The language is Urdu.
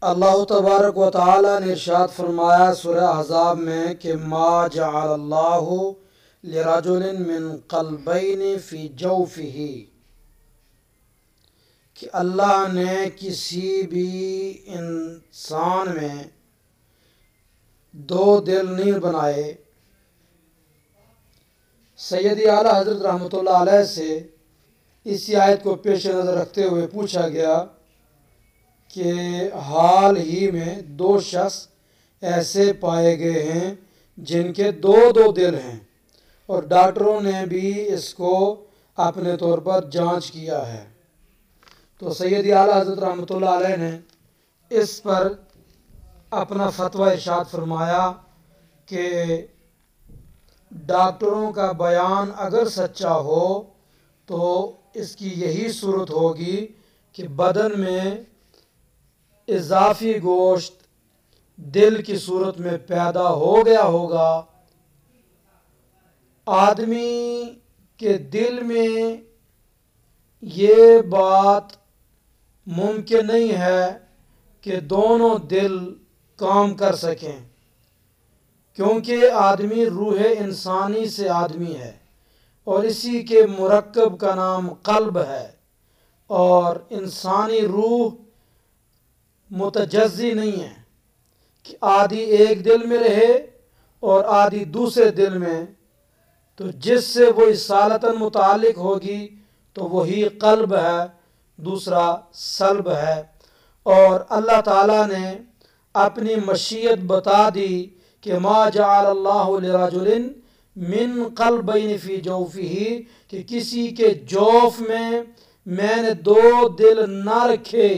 اللہ تبارک و تعالی نے ارشاد فرمایا سورہ احزاب میں کہ ما جعل اللہ لرجل من قلبین فی جوفہ، کہ اللہ نے کسی بھی انسان میں دو دل نہیں بنائے۔ سیدی اعلیٰ حضرت رحمۃ اللہ علیہ سے اسی آیت کو پیش نظر رکھتے ہوئے پوچھا گیا کہ حال ہی میں دو شخص ایسے پائے گئے ہیں جن کے دو دو دل ہیں، اور ڈاکٹروں نے بھی اس کو اپنے طور پر جانچ کیا ہے۔ تو سیدی اعلیٰ حضرت رحمۃ اللہ علیہ نے اس پر اپنا فتویٰ ارشاد فرمایا کہ ڈاکٹروں کا بیان اگر سچا ہو تو اس کی یہی صورت ہوگی کہ بدن میں اضافی گوشت دل کی صورت میں پیدا ہو گیا ہوگا۔ آدمی کے دل میں یہ بات ممکن نہیں ہے کہ دونوں دل کام کر سکیں، کیونکہ آدمی روح انسانی سے آدمی ہے، اور اسی کے مرکب کا نام قلب ہے، اور انسانی روح متجزی نہیں ہے کہ آدھی ایک دل میں رہے اور آدھی دوسرے دل میں، تو جس سے وہ اصالتاً متعلق ہوگی تو وہی قلب ہے، دوسرا سلب ہے۔ اور اللہ تعالیٰ نے اپنی مشیت بتا دی کہ ما جعل اللہ لرجل من قلبین فی جوفہ، کہ کسی کے جوف میں نے دو دل نہ رکھے۔